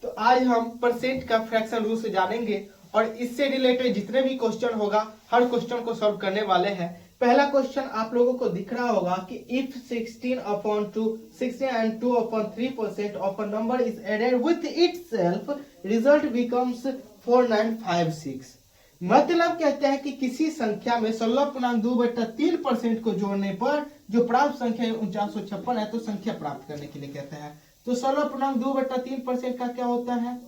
तो आज हम परसेंट का फ्रैक्शन रूल से जानेंगे और इससे रिलेटेड जितने भी क्वेश्चन होगा हर क्वेश्चन को सॉल्व करने वाले हैं। पहला क्वेश्चन आप लोगों को दिख रहा होगा कि if 16/2 16 and 2/3% of a number is added with itself result becomes 4956। मतलब कहते हैं कि किसी संख्या में 16.2/3% को जोड़ने पर जो प्राप्त संख्या 4956 है तो संख्या प्राप्त करने के लिए कहते हैं। तो 16.2/3% का क्या होता है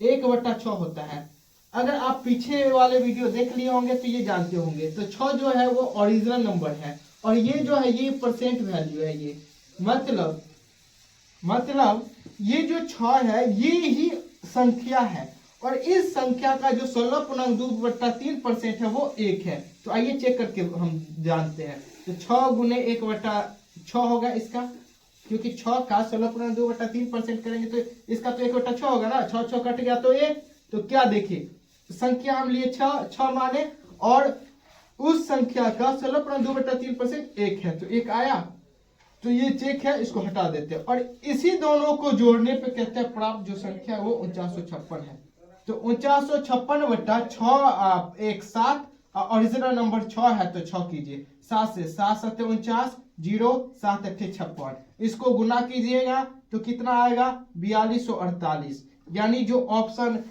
1/6 होता है। अगर आप पीछे वाले वीडियो देख लिए होंगे तो ये जानते होंगे। तो 6 जो है वो ओरिजिनल नंबर है और ये जो है ये परसेंट वैल्यू है। ये मतलब ये जो 6 है ये ही संख्या है और इस संख्या का जो 16.2/3% है वो 1 है। तो आइए चेक करके हम जानते हैं। तो 6 गुने 1/6 होगा इसका, क्योंकि 6 का 16.2/3% करेंगे तो इसका तो 1/6 होगा ना। 6 कट गया तो 1। तो क्या देखिए संख्या हम लिए 6 माने और उस संख्या का 16.2/3% 1 है तो 1 आया। तो ये चेक है, इसको हटा देते हैं और इसी दोनों को जोड़ने पे कहते हैं प्राप्त जो संख्या है वो 4956 है। तो 4956/6 एक 7 ओरिजिनल नंबर 6 है तो 6 कीजिए 7 से 7 7 49 0 7 8 56। इसको गुना कीजिएगा तो कितना आएगा 4248। यानी जो ऑप्शन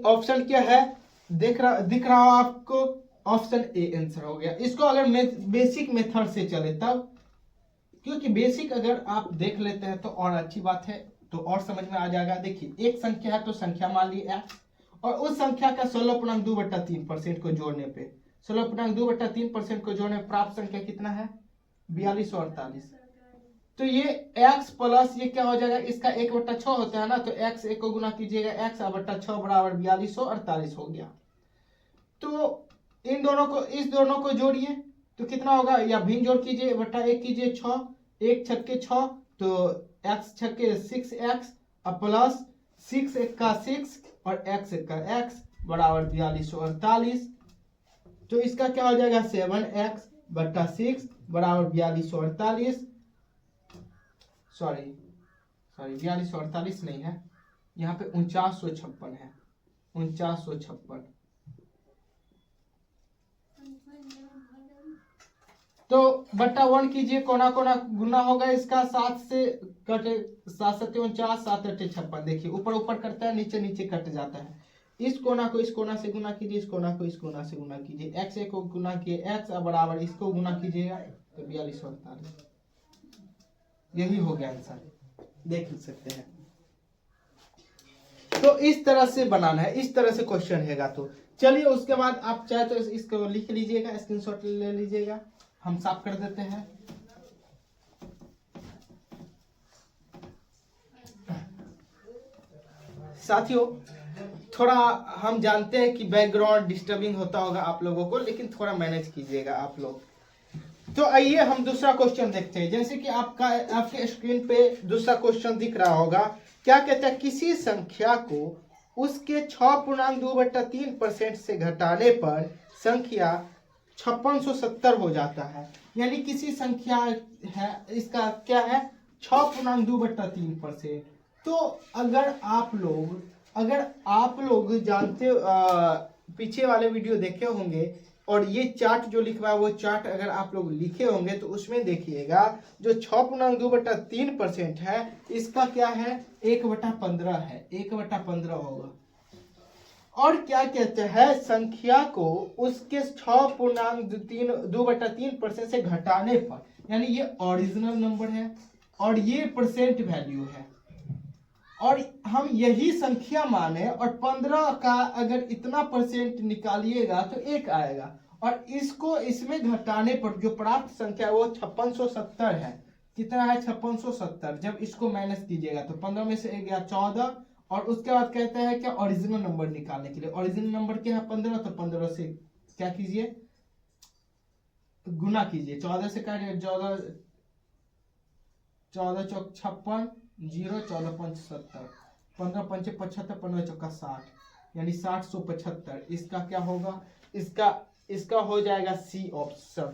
ऑप्शन क्या है दिख रहा हो आपको, ऑप्शन ए आंसर हो गया। इसको अगर बेसिक मेथड से चले तब, क्योंकि बेसिक अगर आप देख लेते हैं तो और अच्छी बात है तो और समझ में आ जाएगा। देखिए एक संख्या है तो संख्या मान ली x और उस संख्या का 16.2/3% को जोड़ने पे 16.2/3% को जोड़ने प्राप्त संख्या कितना है 4248। तो ये x प्लस ये क्या हो जाएगा इसका 1/6 होता है ना। तो x 1 को गुना कीजिएगा x/6 बराबर 4248 हो गया। तो इन दोनों को इस दोनों को जोड़िए तो कितना होगा या भिन्न जोड़ कीजिए बटा 1 कीजिए 6 1 छक्के 6 तो x छक्के 6x प्लस 6 1 का 6 और x 1 का x बराबर 4248। तो इसका क्या हो जाएगा 7x/6 बराबर 4248। सॉरी 4248 नहीं है, यहाँ पे 4956 है 4956। तो बट्टा 1 कीजिए कोना कोना गुना होगा इसका 7 से कटे 7 7 49 7 8 56। देखिए ऊपर ऊपर करता है नीचे नीचे कट जाता है। इस कोना को इस कोना से गुना कीजिए, इस कोना को इस कोना से गुना कीजिए, x को गुना किए x बराबर इसको गुना कीजिएगा तो 4248। यही हो गया आंसर, देख सकते हैं। तो इस तरह से बनाना है, इस तरह से क्वेश्चन हैगा। तो चलिए उसके बाद आप चाहे तो इसको लिख लीजिएगा, स्क्रीनशॉट ले लीजिएगा। हम साफ कर देते हैं। साथियों थोड़ा हम जानते हैं कि बैकग्राउंड डिस्टर्बिंग होता होगा आप लोगों को, लेकिन थोड़ा मैनेज कीजिएगा आप लोग। तो आइए हम दूसरा क्वेश्चन देखते हैं। जैसे कि आपके स्क्रीन पे दूसरा क्वेश्चन दिख रहा होगा। क्या कहता है किसी संख्या को उसके 6.2/3% से घटाने पर संख्या 5670 हो जाता है। यानी किसी संख्या है इसका क्या है 6.2/3%। तो अगर आप लोग जानते पीछे वाले वीडियो देखे होंगे और ये चार्ट जो लिखा है वो चार्ट अगर आप लोग लिखे होंगे तो उसमें देखिएगा जो 6.2/3% है इसका क्या है 1/15 है 1/15 होगा। और क्या कहते हैं संख्या को उसके 6.2/3% से घटाने पर, यानी ये ओरिजिनल नंबर है और ये परसेंट वैल्यू है और हम यही संख्या माने और 15 का अगर इतना परसेंट निकालिएगा तो 1 आएगा और इसको इसमें घटाने पर जो प्राप्त संख्या है वो 5670 है। कितना है 5670। जब इसको माइनस कीजिएगा तो 15 में से 1 गया 14 और उसके बाद कहते हैं क्या ओरिजिनल नंबर निकालने के लिए। ओरिजिनल नंबर क्या है 15। तो 15 से क्या कीजिए गुना कीजिए 14 से काटिए 14 चौक 56 0 14 5 70 15 5 75 15 चौका 60 यानी 60/75। इसका क्या होगा इसका हो जाएगा सी ऑप्शन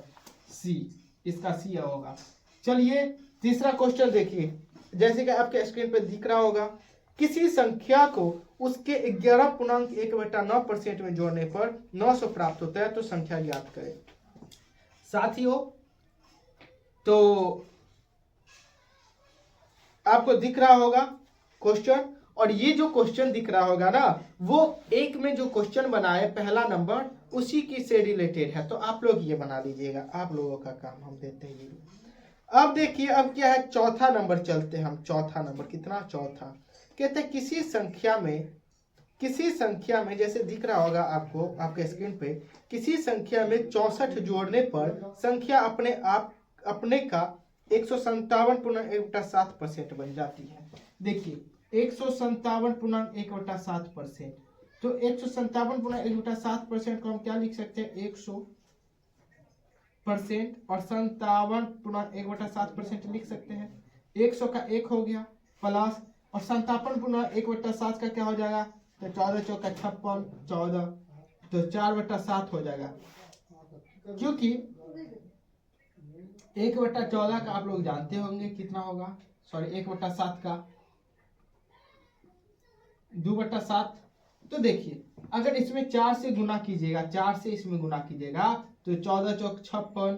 सी, इसका सी होगा। चलिए तीसरा क्वेश्चन देखिए, जैसे कि आपके स्क्रीन पर दिख रहा होगा, किसी संख्या को उसके 11.1/9% में जोड़ने पर 900 प्राप्त होता है, तो संख्या ज्ञात करें। साथियों, तो आपको दिख रहा होगा क्वेश्चन, और ये जो क्वेश्चन दिख रहा होगा ना, वो एक में जो क्वेश्चन बनाए पहला नंबर उसी की से रिलेटेड है, तो आप लोग ये बना लीजिएगा, आप लोगों का काम हम देते हैं ये। अब देखिए, अब क्या है, चौथा नंबर चलते हैं हम। चौथा नंबर कितना, चौथा कहते हैं किसी संख्या में जैसे दिख रहा होगा आपको आपके स्क्रीन पे, किसी संख्या में 64 जोड़ने पर संख्या अपने का 157.1/7% बन जाती है। देखिए 157.1/7%, तो 157.1/7% को हम क्या लिख सकते हैं, 100% और 57.1/7% लिख सकते हैं। 100 का 1 हो गया प्लस, और 57.1/7 का क्या हो जाएगा, तो 14 चौका 56, 14, तो 4/7 हो जाएगा। क्योंकि 1/14 का आप लोग जानते होंगे कितना होगा, सॉरी 1/7 का 2/7। तो देखिए अगर इसमें 4 से गुना कीजिएगा, 4 से इसमें गुना कीजिएगा, तो 14 चौक 56,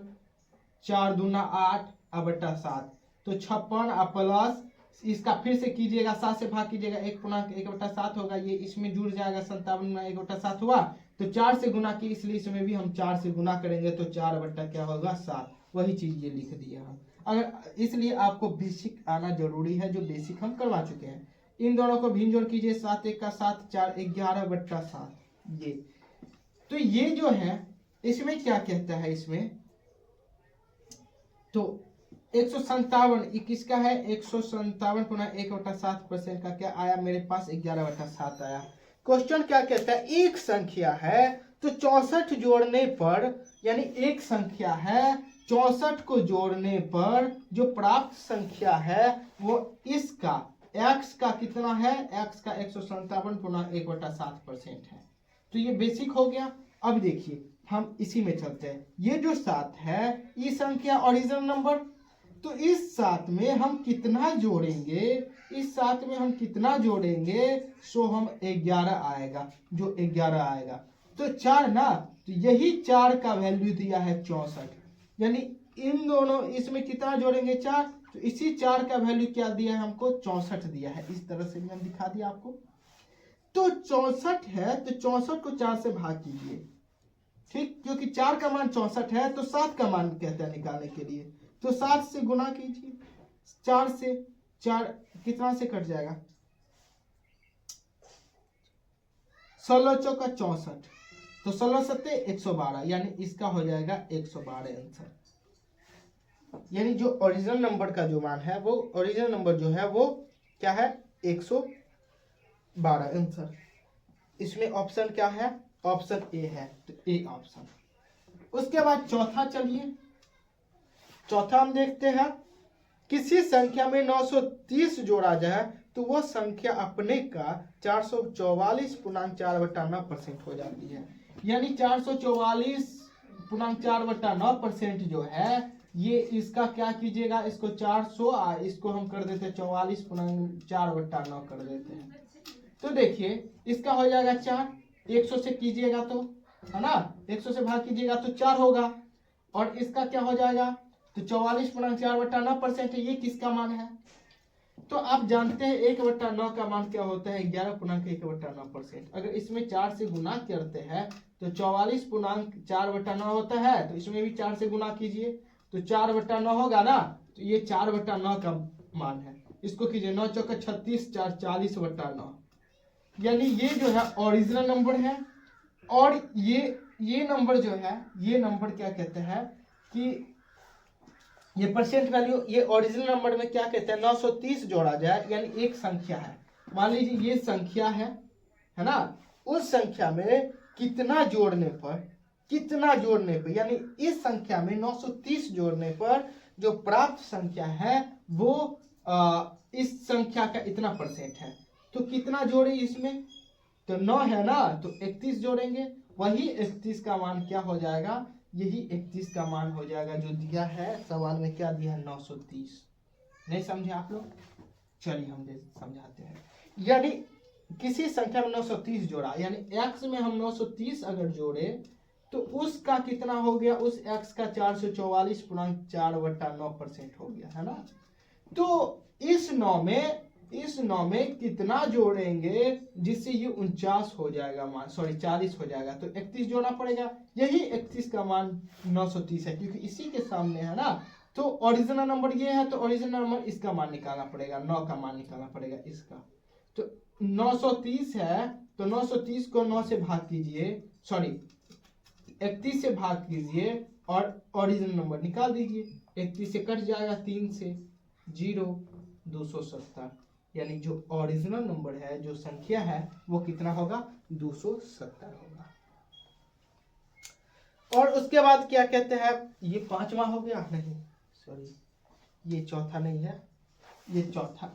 4 दूना 8/7, तो 56 प्लस इसका फिर से कीजिएगा, 7 से भाग कीजिएगा, 1/1/7 होगा, ये इसमें जुड़ जाएगा, 57/1/7 हुआ, तो 4 से गुना की, इसलिए इसमें भी हम 4 से गुना करेंगे, तो 4/7 वही चीज ये लिख दिया हम। अगर इसलिए आपको बेसिक आना जरूरी है, जो बेसिक हम करवा चुके हैं। इन दोनों को भिन्न जोड़ कीजिए, 7 1 का 7, 4 11/7 ये। तो ये जो है इसमें क्या कहता है, इसमें तो 157 किसका है, 157.1/7% का क्या आया मेरे पास, 11/7 आया। क्वेश्चन क्या कहता है, एक संख्या है तो 64 जोड़ने पर, यानी एक संख्या है 64 को जोड़ने पर जो प्राप्त संख्या है वो इसका x का कितना है, x का 157.1/7% है। तो ये बेसिक हो गया। अब देखिए हम इसी में चलते हैं, ये जो 7 है ये संख्या ओरिजिनल नंबर, तो इस 7 में हम कितना जोड़ेंगे, इस 7 में हम कितना जोड़ेंगे, सो हम 11 आएगा, जो 11 आएगा, तो 4 ना, तो यही 4 का वैल्यू दिया है 64, यानी इन दोनों इसमें कितना जोड़ेंगे, 4, तो इसी 4 का वैल्यू क्या दिया है हमको, 64 दिया है। इस तरह से भी हम दिखा दिया आपको। तो 64 है तो 64 को 4 से भाग कीजिए, ठीक, क्योंकि 4 का मान 64 है, तो 7 का मान कहते हैं निकालने के लिए, तो 7 से गुना कीजिए, 4 से 4 कितना से कट जाएगा, 16 चौका 64, तो 16 सत्ते 112, यानी इसका हो जाएगा 112 आंसर। यानी जो ओरिजिनल नंबर का जो मान है, वो ओरिजिनल नंबर जो है वो क्या है, 112 आंसर। इसमें ऑप्शन क्या है, ऑप्शन ए है, तो ए ऑप्शन। उसके बाद चौथा चलिए, चौथा हम देखते हैं, किसी संख्या में 930 जोड़ा जाए तो वह संख्या अपने का 444.4/9% हो जाती है। यानी 444.4/9% जो है, ये इसका क्या कीजिएगा, इसको 400 इसको हम कर देते हैं 44.4/9 कर देते हैं। तो देखिए इसका हो जाएगा 4, 100 से कीजिएगा तो, है ना, 100 से भाग कीजिएगा तो 4 होगा, और इसका क्या हो जाएगा, तो 44.4/9% है। ये किसका मान है, तो आप जानते हैं 1/9 का मान क्या होता है, 11.1/9%। अगर इसमें 4 से गुना करते हैं तो 44.4/9 होता है, तो इसमें भी 4 से गुना कीजिए, तो 4/9 होगा ना, तो ये 4/9 का मान है। इसको कीजिए, 9 चौका 36, 4 40/9, यानी ये जो है ओरिजिनल नंबर है। और ये नंबर जो है, ये नंबर क्या कहते हैं कि ये परसेंट वैल्यू, ये ओरिजिनल नंबर में क्या कहते हैं, 930 जोड़ा जाए, यानी एक संख्या है, मान लीजिए ये संख्या है ना, उस संख्या में कितना जोड़ने पर, यानी इस संख्या में 930 जोड़ने पर जो प्राप्त संख्या है वो इस संख्या का इतना परसेंट है। तो कितना जोड़े इसमें, तो 9 है ना, तो 31 जोड़ेंगे, वही 31 का मान क्या हो जाएगा, यही 31 का मान हो जाएगा जो दिया है सवाल में, क्या दिया है, 930। नहीं समझे आप लोग? चलिए हम समझाते हैं। यानी किसी संख्या में 930 जोड़ा, यानी x में हम 930 अगर जोड़े तो उसका कितना हो गया, उस x का 444.4/9% हो गया, है ना। तो इस 9 में कितना जोड़ेंगे जिससे ये 49 हो जाएगा मान, सॉरी 40 हो जाएगा, तो 31 जोड़ना पड़ेगा। यही 31 का मान 930 है, क्योंकि इसी के सामने है ना। तो ओरिजिनल नंबर ये है, तो ओरिजिनल नंबर इसका मान निकालना पड़ेगा, 9 का मान निकालना पड़ेगा इसका। तो 930 है, तो 930 को 9 से भाग कीजिए, सॉरी 31 से भाग कीजिए और ओरिजिनल नंबर निकाल दीजिए। 31 से कट जाएगा, 3 से 0, 270, यानी जो ओरिजिनल नंबर है, जो संख्या है, वो कितना होगा, 270 होगा। और उसके बाद क्या कहते हैं, ये पांचवा हो गया, नहीं सॉरी ये चौथा नहीं है, ये चौथा,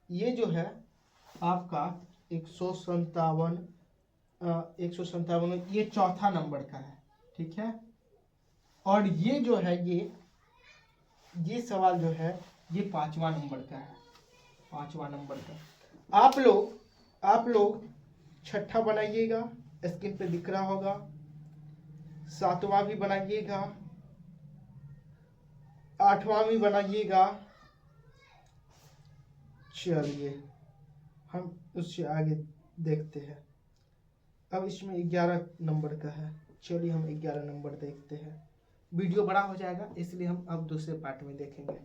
ये जो है आपका 157 ये चौथा नंबर का है, ठीक है। और ये जो है, ये सवाल जो है, ये पांचवा नंबर का है, पांचवा नंबर का। आप लोग छठा बनाइएगा, स्क्रीन पे दिख रहा होगा, सातवां भी बनाइएगा, आठवां भी बनाइएगा। चलिए हम उससे आगे देखते हैं। अब इसमें 11 नंबर का है, चलिए हम 11 नंबर देखते हैं। वीडियो बड़ा हो जाएगा, इसलिए हम अब दूसरे पार्ट में देखेंगे।